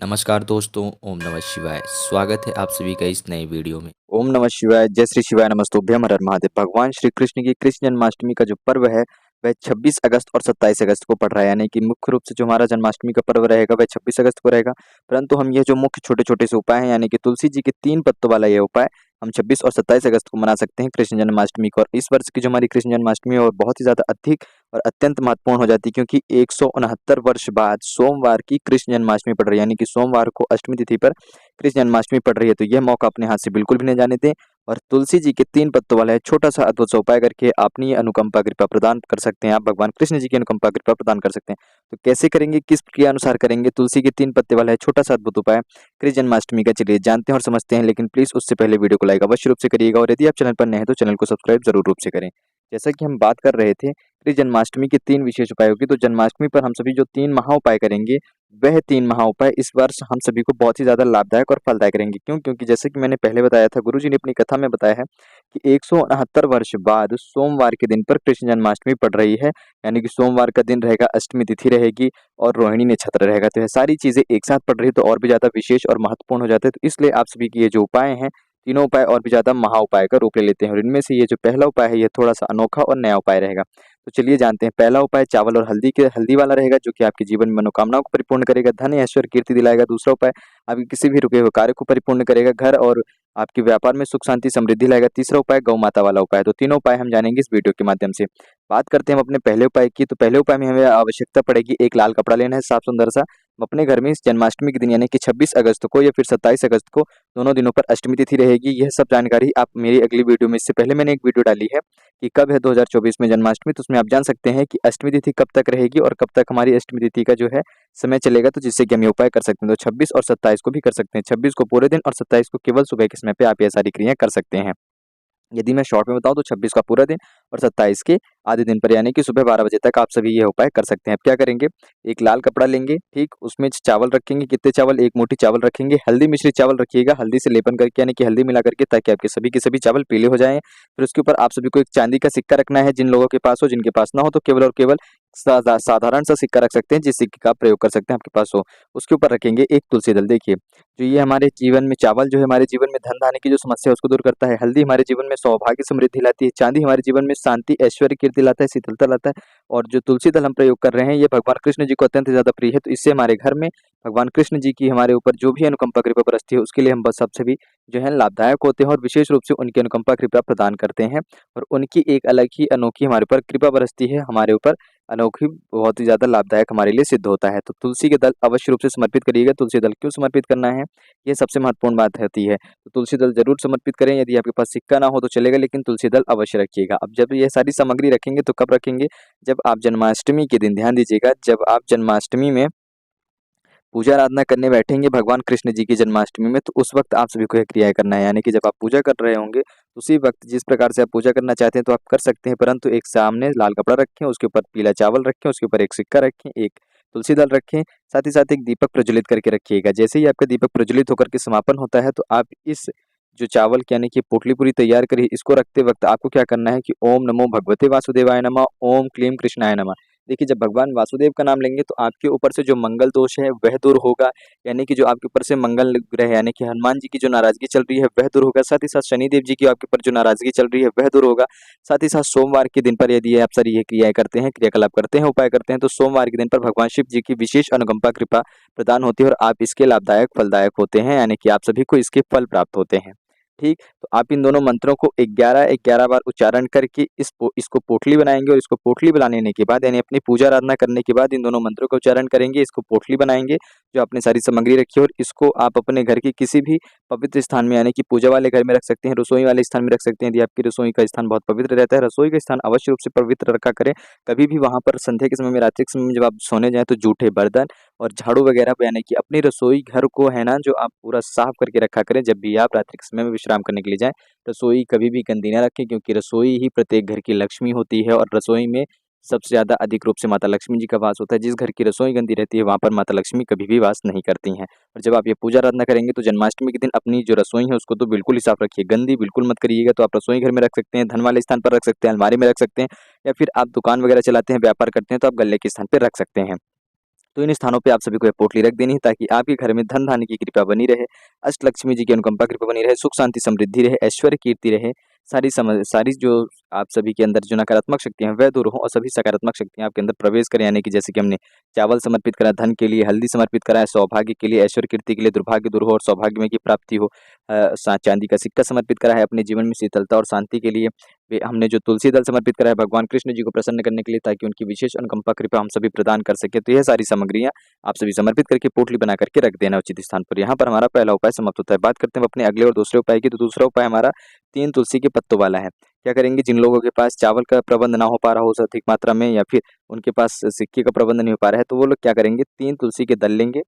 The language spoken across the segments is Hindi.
नमस्कार दोस्तों, ओम नमः शिवाय। स्वागत है आप सभी का इस नए वीडियो में। ओम नमः शिवाय, जय श्री शिवाय, नमस्तुभ्यम, हर हर महादेव। भगवान श्री कृष्ण की कृष्ण जन्माष्टमी का जो पर्व है वह 26 अगस्त और 27 अगस्त को पड़ रहा है। यानी कि मुख्य रूप से जो हमारा जन्माष्टमी का पर्व रहेगा वह 26 अगस्त को रहेगा। परंतु हम ये जो मुख्य छोटे-छोटे से उपाय हैं, यानी कि तुलसी जी के 3 पत्तों वाला ये उपाय हम 26 और 27 अगस्त को मना सकते हैं कृष्ण जन्माष्टमी को। और इस वर्ष की जो हमारी कृष्ण जन्माष्टमी है वो बहुत ही ज़्यादा अधिक और अत्यंत महत्वपूर्ण हो जाती है, क्योंकि 169 वर्ष बाद सोमवार की कृष्ण जन्माष्टमी पड़ रही है। यानी कि सोमवार को अष्टमी तिथि पर कृष्ण जन्माष्टमी पड़ रही है, तो यह मौका अपने हाथ से बिल्कुल भी नहीं जाने दें और तुलसी जी के 3 पत्तों वाला है छोटा-सा अद्भुत सा उपाय करके अपनी अनुकंपा कृपा प्रदान कर सकते हैं। आप भगवान कृष्ण जी की अनुकंपा कृपा प्रदान कर सकते हैं। तो कैसे करेंगे, किस क्रिया अनुसार करेंगे? तुलसी के 3 पत्ते वाला है छोटा-सा अद्भुत उपाय कृष्ण जन्माष्टमी का, चलिए जानते हैं और समझते हैं। लेकिन प्लीज़ उससे पहले वीडियो को लाइक अवश्य रूप से करिएगा और यदि आप चैनल पर नए हैं तो चैनल को सब्सक्राइब ज़रूर रूप से करें। जैसा कि हम बात कर रहे थे कृष्ण जन्माष्टमी के 3 विशेष उपायों की, तो जन्माष्टमी पर हम सभी जो 3 महा उपाय करेंगे वह 3 महा उपाय इस वर्ष हम सभी को बहुत ही ज़्यादा लाभदायक और फलदायक रहेंगे। क्यों? क्योंकि जैसे कि मैंने पहले बताया था, गुरुजी ने अपनी कथा में बताया है कि 169 वर्ष बाद सोमवार के दिन पर कृष्ण जन्माष्टमी पड़ रही है। यानी कि सोमवार का दिन रहेगा, अष्टमी तिथि रहेगी और रोहिणी नक्षत्र रहेगा। तो यह सारी चीज़ें एक साथ पड़ रही है तो और भी ज़्यादा विशेष और महत्वपूर्ण हो जाते हैं। तो इसलिए आप सभी के ये जो उपाय हैं, तीनों उपाय और भी ज़्यादा महा उपाय का रूप ले लेते हैं और इनमें से ये जो पहला उपाय है ये थोड़ा-सा अनोखा और नया उपाय रहेगा। तो चलिए जानते हैं। पहला उपाय चावल और हल्दी वाला रहेगा, जो कि आपके जीवन में मनोकामनाओं को परिपूर्ण करेगा, धन, ऐश्वर्य, कीर्ति दिलाएगा। दूसरा उपाय आपके किसी भी रुके हुए कार्य को परिपूर्ण करेगा, घर और आपके व्यापार में सुख शांति समृद्धि लाएगा। तीसरा उपाय गौ माता वाला उपाय है। तो तीनों उपाय हम जानेंगे इस वीडियो के माध्यम से। बात करते हैं हम अपने पहले उपाय की, तो पहले उपाय में हमें आवश्यकता पड़ेगी एक लाल कपड़ा लेना है, साफ सुंदर सा। हम अपने घर में इस जन्माष्टमी के दिन यानी कि 26 अगस्त को या फिर 27 अगस्त को, दोनों दिनों पर अष्टमी तिथि रहेगी। यह सब जानकारी आप मेरी अगली वीडियो में, इससे पहले मैंने एक वीडियो डाली है कि कब है 2024 में जन्माष्टमी, तो उसमें आप जान सकते हैं कि अष्टमी तिथि कब तक रहेगी और कब तक हमारी अष्टमी तिथि का जो है समय चलेगा, तो जिससे कि हम ये उपाय कर सकते हैं। तो 26 और 27 को भी कर सकते हैं। 26 को पूरे दिन और 27 को केवल सुबह के समय पे आप ये सारी क्रियाएँ कर सकते हैं। यदि मैं शॉर्ट में बताऊँ तो 26 का पूरा दिन और 27 के आधे दिन पर, यानी कि सुबह 12 बजे तक आप सभी ये उपाय कर सकते हैं। अब क्या करेंगे, एक लाल कपड़ा लेंगे, ठीक, उसमें चावल रखेंगे। कितने चावल? 1 मुट्ठी चावल रखेंगे। हल्दी मिश्रित चावल रखिएगा, हल्दी से लेपन करके, यानी कि हल्दी मिला करके, ताकि आपके सभी के सभी चावल पीले हो जाएँ। फिर उसके ऊपर आप सभी को एक चांदी का सिक्का रखना है, जिन लोगों के पास हो। जिनके पास ना हो तो केवल और केवल साधारण सा सिक्का रख सकते हैं, जिस सिक्के का आप प्रयोग कर सकते हैं, आपके पास हो। उसके ऊपर रखेंगे एक तुलसी दल। देखिए, जो ये हमारे जीवन में चावल जो है हमारे जीवन में धन धान्य की जो समस्या है उसको दूर करता है। हल्दी हमारे जीवन में सौभाग्य समृद्धि लाती है। चांदी हमारे जीवन में शांति, ऐश्वर्य, कीर्ति लाता है, शीतलता लाता है। और जो तुलसी दल हम प्रयोग कर रहे हैं ये भगवान कृष्ण जी को अत्यंत ज़्यादा प्रिय है। तो इससे हमारे घर में भगवान कृष्ण जी की हमारे ऊपर जो भी अनुकंपा कृपा बरसती है उसके लिए हम बस सबसे भी जो है लाभदायक होते हैं और विशेष रूप से उनकी अनुकंपा कृपा प्रदान करते हैं। और उनकी एक अलग ही अनोखी हमारे ऊपर कृपा बरसती है, हमारे ऊपर अनोखी, बहुत ही ज़्यादा लाभदायक हमारे लिए सिद्ध होता है। तो तुलसी के दल अवश्य रूप से समर्पित करिएगा। तुलसी दल क्यों समर्पित करना है, ये सबसे महत्वपूर्ण बात होती है। तो तुलसी दल ज़रूर समर्पित करें। यदि आपके पास सिक्का ना हो तो चलेगा, लेकिन तुलसी दल अवश्य रखिएगा। अब जब ये सारी सामग्री रखेंगे तो कब रखेंगे? जब आप जन्माष्टमी के दिन, ध्यान दीजिएगा, जब आप जन्माष्टमी में पूजा आराधना करने बैठेंगे भगवान कृष्ण जी की जन्माष्टमी में, तो उस वक्त आप सभी को यह क्रियाएँ करना है। यानी कि जब आप पूजा कर रहे होंगे, उसी वक्त जिस प्रकार से आप पूजा करना चाहते हैं तो आप कर सकते हैं, परंतु एक सामने लाल कपड़ा रखें, उसके ऊपर पीला चावल रखें, उसके ऊपर एक सिक्का रखें, एक तुलसी दल रखें, साथ ही साथ एक दीपक प्रज्वलित करके रखिएगा। जैसे ही आपका दीपक प्रज्वलित होकर के समापन होता है, तो आप इस जो चावल की यानी कि पोटली पूरी तैयार करी, इसको रखते वक्त आपको क्या करना है कि ओम नमो भगवते वासुदेवाय नमः, ओम क्लीम कृष्णाय नमः। देखिए, जब भगवान वासुदेव का नाम लेंगे तो आपके ऊपर से जो मंगल दोष है वह दूर होगा। यानी कि जो आपके ऊपर से मंगल ग्रह यानी कि हनुमान जी की जो नाराज़गी चल रही है वह दूर होगा। साथ ही साथ शनिदेव जी की आपके ऊपर जो नाराज़गी चल रही है वह दूर होगा। साथ ही साथ सोमवार के दिन पर यदि आप सारी ये क्रियाएँ करते हैं, क्रियाकलाप करते हैं, उपाय करते हैं, तो सोमवार के दिन पर भगवान शिव जी की विशेष अनुकंपा कृपा प्रदान होती है और आप इसके लाभदायक फलदायक होते हैं, यानी कि आप सभी को इसके फल प्राप्त होते हैं। ठीक, तो आप इन दोनों मंत्रों को 11-11 बार उच्चारण करके इसको पोटली बनाएँगे और इसको पोटली बनाने के बाद, यानी अपनी पूजा आराधना करने के बाद इन दोनों मंत्रों का उच्चारण करेंगे, इसको पोटली बनाएँगे, जो आपने सारी सामग्री रखी है, और इसको आप अपने घर के किसी भी पवित्र स्थान में, यानी कि पूजा वाले घर में रख सकते हैं, रसोई वाले स्थान में रख सकते हैं। यदि आपकी रसोई का स्थान बहुत पवित्र रहता है, रसोई का स्थान अवश्य रूप से पवित्र रखा करें। कभी भी वहाँ पर संध्या के समय में, रात्रि के समय में जब आप सोने जाएँ तो जूठे बर्तन और झाड़ू वगैरह पे, यानी कि अपनी रसोई घर को है ना, जो आप पूरा साफ करके रखा करें जब भी आप रात्रि के समय में विश्राम करने के लिए जाएँ। रसोई कभी भी गंदी ना रखें, क्योंकि रसोई ही प्रत्येक घर की लक्ष्मी होती है और रसोई में सबसे ज़्यादा अधिक रूप से माता लक्ष्मी जी का वास होता है। जिस घर की रसोई गंदी रहती है वहाँ पर माता लक्ष्मी कभी भी वास नहीं करती हैं। और जब आप ये पूजा आराधना करेंगे तो जन्माष्टमी के दिन अपनी जो रसोई है उसको तो बिल्कुल ही साफ रखिए, गंदी बिल्कुल मत करिएगा। तो आप रसोई घर में रख सकते हैं, धन वाले स्थान पर रख सकते हैं, अलमारी में रख सकते हैं, या फिर आप दुकान वगैरह चलाते हैं, व्यापार करते हैं तो आप गल्ले के स्थान पे रख सकते हैं। तो इन स्थानों पे आप सभी को ये पोटली रख देनी है ताकि आपके घर में धन धान्य की कृपा बनी रहे, अष्टलक्ष्मी जी की अनुकंपा कृपा बनी रहे, सुख शांति समृद्धि रहे, ऐश्वर्य कीर्ति रहे, सारी जो आप सभी के अंदर जो नकारात्मक शक्तियाँ हैं वह दूर हो और सभी सकारात्मक शक्तियाँ आपके अंदर प्रवेश करें। यानी कि जैसे कि हमने चावल समर्पित करा धन के लिए, हल्दी समर्पित करा है सौभाग्य के लिए, ऐश्वर्य कीर्ति के लिए, दुर्भाग्य दूर हो और सौभाग्य में की प्राप्ति हो। चांदी का सिक्का समर्पित करा है अपने जीवन में शीतलता और शांति के लिए। हमने जो तुलसी दल समर्पित करा है भगवान कृष्ण जी को प्रसन्न करने के लिए ताकि उनकी विशेष अनुकंपा कृपा हम सभी प्रदान कर सके। तो यह सारी सामग्रियां आप सभी समर्पित करके पोटली बना करके रख देना उचित स्थान पर। यहाँ पर हमारा पहला उपाय समाप्त होता है। बात करते हैं अपने अगले और दूसरे उपाय की। तो दूसरा उपाय हमारा 3 तुलसी के पत्तों वाला है। क्या करेंगे, जिन लोगों के पास चावल का प्रबंध ना हो पा रहा हो अधिक मात्रा में या फिर उनके पास सिक्के का प्रबंध नहीं हो पा रहा है, तो वो लोग क्या करेंगे, 3 तुलसी के दल लेंगे।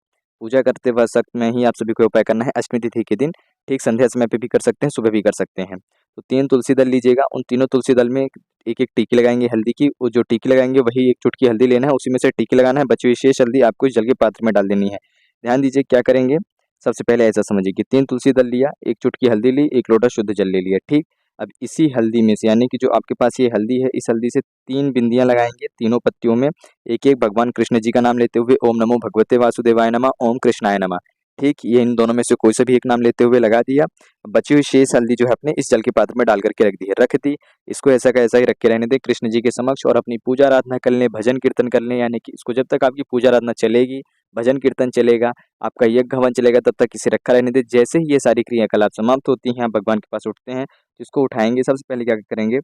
पूजा करते वक्त में ही आप सभी को उपाय करना है अष्टमी तिथि के दिन, ठीक संध्या समय पे भी कर सकते हैं, सुबह भी कर सकते हैं। तो 3 तुलसी दल लीजिएगा, उन तीनों तुलसी दल में एक-एक टिक्की लगाएंगे हल्दी की। वो जो टिक्की लगाएंगे वही 1 चुटकी हल्दी लेना है, उसी में से टिक्की लगाना है, बची हुई शेष हल्दी आपको इस जल के पात्र में डाल देनी है। ध्यान दीजिए क्या करेंगे, सबसे पहले ऐसा समझिए कि 3 तुलसी दल लिया, 1 चुटकी हल्दी ली, 1 लोटा शुद्ध जल ले लिया, ठीक। अब इसी हल्दी में से यानी कि जो आपके पास ये हल्दी है, इस हल्दी से 3 बिंदियाँ लगाएंगे तीनों पत्तियों में, एक-एक भगवान कृष्ण जी का नाम लेते हुए ओम नमो भगवते वासुदेवाय नमः, ओम कृष्णाय नमः, ठीक। ये इन दोनों में से कोई सा भी एक नाम लेते हुए लगा दिया। बची हुई शेष हल्दी जो है अपने इस जल के पात्र में डाल करके रख दी है, रख दी। इसको ऐसा का ऐसा ही रख के रहने दें कृष्ण जी के समक्ष और अपनी पूजा आराधना कर लें, भजन कीर्तन कर लें। यानी कि इसको जब तक आपकी पूजा आराधना चलेगी, भजन कीर्तन चलेगा, आपका यज्ञ हवन चलेगा, तब तक इसे रखा रहने दें। जैसे ही ये सारी क्रियाकलाप समाप्त होती हैं, आप भगवान के पास उठते हैं, तो इसको उठाएंगे। सबसे पहले क्या करेंगे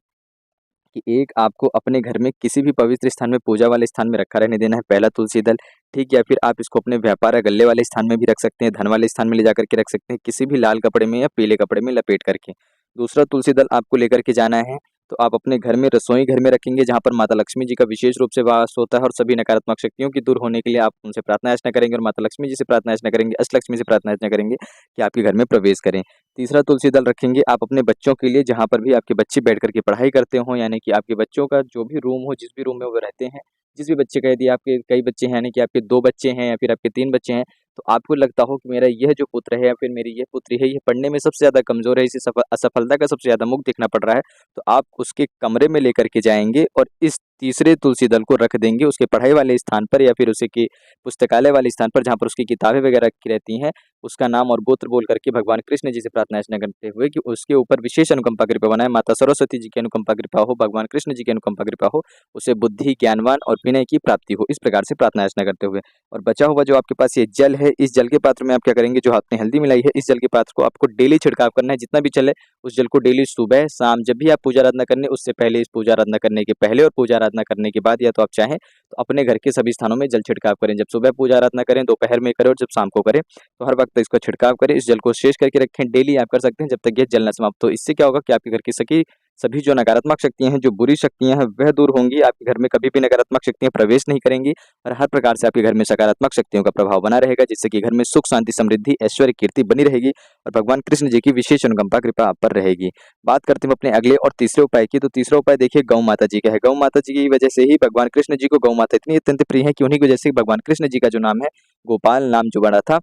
कि एक आपको अपने घर में किसी भी पवित्र स्थान में, पूजा वाले स्थान में रखा रहने देना है पहला तुलसी दल, ठीक। या फिर आप इसको अपने व्यापार या गल्ले वाले स्थान में भी रख सकते हैं, धन वाले स्थान में ले जाकर के रख सकते हैं, किसी भी लाल कपड़े में या पीले कपड़े में लपेट करके। दूसरा तुलसी दल आपको लेकर के जाना है, तो आप अपने घर में, रसोई घर में रखेंगे जहाँ पर माता लक्ष्मी जी का विशेष रूप से वास होता है और सभी नकारात्मक शक्तियों की दूर होने के लिए आप उनसे प्रार्थना याचना करेंगे और माता लक्ष्मी जी से प्रार्थना याचना करेंगे, अष्टलक्ष्मी से प्रार्थना याचना करेंगे कि आपके घर में प्रवेश करें। तीसरा तुलसी दल रखेंगे आप अपने बच्चों के लिए, जहाँ पर भी आपके बच्चे बैठ करके पढ़ाई करते हों, यानी कि आपके बच्चों का जो भी रूम हो, जिस भी रूम में वो रहते हैं, जिस भी बच्चे का, यदि आपके कई बच्चे हैं, यानी कि आपके 2 बच्चे हैं या फिर आपके 3 बच्चे हैं, तो आपको लगता हो कि मेरा यह जो पुत्र है या फिर मेरी यह पुत्री है, ये पढ़ने में सबसे ज़्यादा कमज़ोर है, इसे असफलता का सबसे ज़्यादा मुख देखना पड़ रहा है, तो आप उसके कमरे में लेकर के जाएँगे और इस तीसरे तुलसी दल को रख देंगे उसके पढ़ाई वाले स्थान पर या फिर उसी की पुस्तकालय वाले स्थान पर, जहाँ पर उसकी किताबें वगैरह रखी रहती हैं। उसका नाम और गोत्र बोल करके भगवान कृष्ण जी से प्रार्थना याचना करते हुए कि उसके ऊपर विशेष अनुकंपा कृपा बनाए, माता सरस्वती जी की अनुकंपा कृपा हो, भगवान कृष्ण जी की अनुकंपा कृपा हो, उसे बुद्धि, ज्ञानवान और विनय की प्राप्ति हो, इस प्रकार से प्रार्थना याचना करते हुए। और बचा हुआ जो आपके पास ये जल है, इस जल के पात्र में आप क्या करेंगे, जो आपने हल्दी मिलाई है, इस जल के पात्र को आपको डेली छिड़काव करना है, जितना भी चले उस जल को डेली सुबह शाम जब भी आप पूजा आराधना करने, उससे पहले, इस पूजा आराधना करने के पहले और पूजा आराधना करने के बाद, या तो आप चाहें तो अपने घर के सभी स्थानों में जल छिड़काव करें। जब सुबह पूजा आराधना करें, दोपहर में करें और जब शाम को करें, तो हर वक्त इसका छिड़काव करें। इस जल को शेष करके रखें, डेली आप कर सकते हैं जब तक ये जल न समाप्त हो। इससे क्या होगा कि आपके घर की सभी जो नकारात्मक शक्तियाँ हैं, जो बुरी शक्तियाँ हैं, वह दूर होंगी। आपके घर में कभी भी नकारात्मक शक्तियाँ प्रवेश नहीं करेंगी और हर प्रकार से आपके घर में सकारात्मक शक्तियों का प्रभाव बना रहेगा, जिससे कि घर में सुख शांति समृद्धि ऐश्वर्य कीर्ति बनी रहेगी और भगवान कृष्ण जी की विशेष अनुकंपा कृपा आप पर रहेगी। बात करते हैं अपने अगले और तीसरे उपाय की। तो तीसरा उपाय देखिए गौ माता जी का है। गौ माता जी की वजह से ही भगवान कृष्ण जी को गौ माता इतनी अत्यंत प्रिय है कि उन्हीं की वजह से भगवान कृष्ण जी का जो नाम है, गोपाल नाम जो बड़ा था,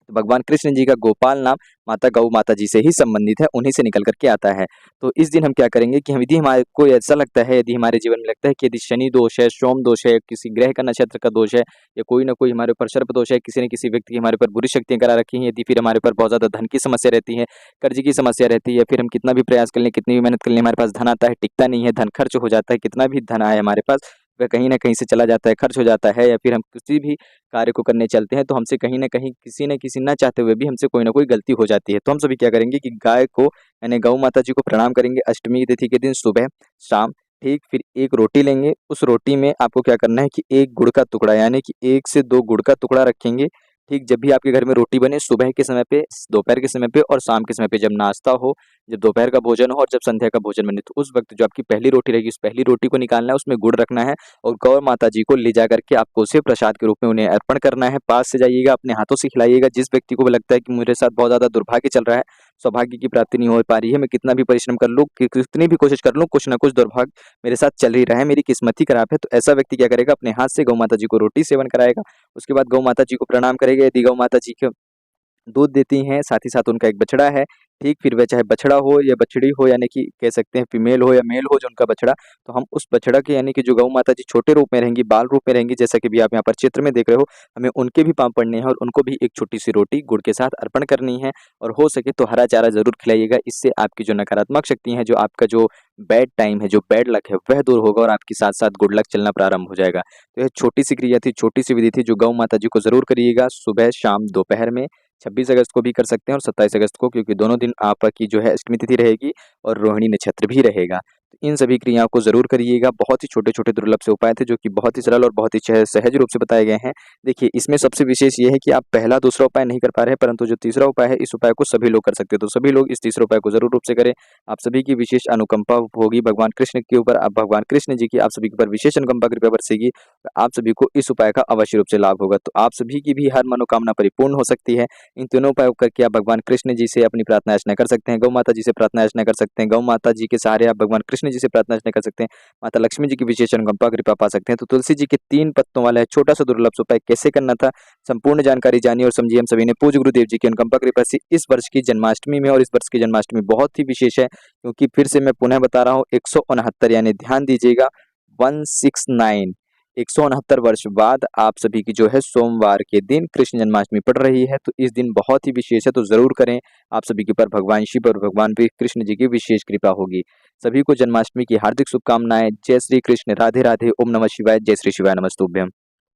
तो भगवान कृष्ण जी का गोपाल नाम माता गौ माता जी से ही संबंधित है, उन्हीं से निकल करके आता है। तो इस दिन हम क्या करेंगे कि यदि हमारे को ऐसा लगता है, यदि हमारे जीवन में लगता है कि यदि शनि दोष है, सोम दोष है, किसी ग्रह का नक्षत्र का दोष है, या कोई ना कोई हमारे ऊपर सर्प दोष है, किसी न किसी व्यक्ति की हमारे ऊपर बुरी शक्तियां करा रखी हैं, यदि फिर हमारे ऊपर बहुत ज़्यादा धन की समस्या रहती है, कर्ज की समस्या रहती है, फिर हम कितना भी प्रयास कर लें, कितनी भी मेहनत कर लें, हमारे पास धन आता है, टिकता नहीं है, धन खर्च हो जाता है, कितना भी धन आए हमारे पास, वह कहीं न कहीं से चला जाता है, खर्च हो जाता है, या फिर हम किसी भी कार्य को करने चलते हैं तो हमसे कहीं न कहीं, किसी न किसी ना चाहते हुए भी हमसे कोई ना कोई गलती हो जाती है। तो हम सभी क्या करेंगे कि गाय को, यानी गौ माता जी को प्रणाम करेंगे अष्टमी तिथि के दिन सुबह, शाम, ठीक। फिर एक रोटी लेंगे, उस रोटी में आपको क्या करना है कि एक गुड़ का टुकड़ा, यानी कि 1 से 2 गुड़ का टुकड़ा रखेंगे, ठीक। जब भी आपके घर में रोटी बने, सुबह के समय पे, दोपहर के समय पे और शाम के समय पे, जब नाश्ता हो, जब दोपहर का भोजन हो और जब संध्या का भोजन बने, तो उस वक्त जो आपकी पहली रोटी रहेगी, उस पहली रोटी को निकालना है, उसमें गुड़ रखना है और गौ माता जी को ले जा करके आपको उसे प्रसाद के रूप में उन्हें अर्पण करना है। पास से जाइएगा, अपने हाथों से खिलाइएगा। जिस व्यक्ति को भी लगता है कि मेरे साथ बहुत ज़्यादा दुर्भाग्य चल रहा है, सौभाग्य की प्राप्ति नहीं हो पा रही है, मैं कितना भी परिश्रम कर लूँ, कितनी भी कोशिश कर लूँ, कुछ ना कुछ दुर्भाग्य मेरे साथ चल ही रहा है, मेरी किस्मत ही खराब है, तो ऐसा व्यक्ति क्या करेगा, अपने हाथ से गौ माता जी को रोटी सेवन कराएगा। उसके बाद गौ माता जी को प्रणाम करेगा। यदि गौ माता जी को दूध देती हैं, साथ ही साथ उनका एक बछड़ा है ठीक फिर वह चाहे बछड़ा हो या बछड़ी हो, यानी कि कह सकते हैं फीमेल हो या मेल हो जो उनका बछड़ा, तो हम उस बछड़ा के यानी कि जो गौ माता जी छोटे रूप में रहेंगी, बाल रूप में रहेंगी, जैसा कि भी आप यहाँ पर चित्र में देख रहे हो, हमें उनके भी पाँव पड़ने हैं और उनको भी एक छोटी-सी रोटी गुड़ के साथ अर्पण करनी है और हो सके तो हरा चारा ज़रूर खिलाइएगा। इससे आपकी जो नकारात्मक शक्ति है, जो आपका जो बैड टाइम है, जो बैड लक है, वह दूर होगा और आपके साथ-साथ गुड लक चलना प्रारंभ हो जाएगा। तो यह छोटी-सी क्रिया थी, छोटी-सी विधि थी जो गौ माता जी को ज़रूर करिएगा सुबह, शाम, दोपहर में। 26 अगस्त को भी कर सकते हैं और 27 अगस्त को, क्योंकि दोनों दिन आपकी जो है अष्टमी तिथि रहेगी और रोहिणी नक्षत्र भी रहेगा। तो इन सभी क्रियाओं को ज़रूर करिएगा। बहुत ही छोटे-छोटे दुर्लभ से उपाय थे जो कि बहुत ही सरल और बहुत ही सहज रूप से बताए गए हैं। देखिए, इसमें सबसे विशेष ये है कि आप पहला दूसरा उपाय नहीं कर पा रहे हैं, परंतु जो तीसरा उपाय है, इस उपाय को सभी लोग कर सकते हैं। तो सभी लोग इस तीसरे उपाय को ज़रूर रूप से करें। आप सभी की विशेष अनुकंपा होगी भगवान कृष्ण के ऊपर। आप भगवान कृष्ण जी की आप सभी के ऊपर विशेष अनुकंपा कृपा बरसेगी। आप सभी को इस उपाय का अवश्य रूप से लाभ होगा। तो आप सभी की भी हर मनोकामना परिपूर्ण हो सकती है। इन तीनों उपायों करके आप भगवान कृष्ण जी से अपनी प्रार्थना अर्चना कर सकते हैं, गौ माता जी से प्रार्थना अर्चना कर सकते हैं, गौ माता जी के सहारे आप भगवान कृष्ण जी से प्रार्थना अर्चना कर सकते हैं, माता लक्ष्मी जी की विशेष अनुकंपा कृपा पा सकते हैं। तो तुलसी जी के 3 पत्तों वाला छोटा सा दुर्लभ सा उपाय कैसे करना था, संपूर्ण जानकारी जानिए और समझिए हम सभी ने। पूज्य गुरुदेव जी की अनुकंपा कृपा से इस वर्ष की जन्माष्टमी में, और इस वर्ष की जन्माष्टमी बहुत ही विशेष है, क्योंकि फिर से मैं पुनः बता रहा हूँ 169, यानी ध्यान दीजिएगा 169, 169 वर्ष बाद आप सभी की जो है सोमवार के दिन कृष्ण जन्माष्टमी पड़ रही है। तो इस दिन बहुत ही विशेष है, तो ज़रूर करें। आप सभी के ऊपर भगवान शिव और भगवान भी कृष्ण जी की विशेष कृपा होगी। सभी को जन्माष्टमी की हार्दिक शुभकामनाएं। जय श्री कृष्ण, राधे राधे, ओम नमः शिवाय, जय श्री शिवाय, नमस्तुभ्यम।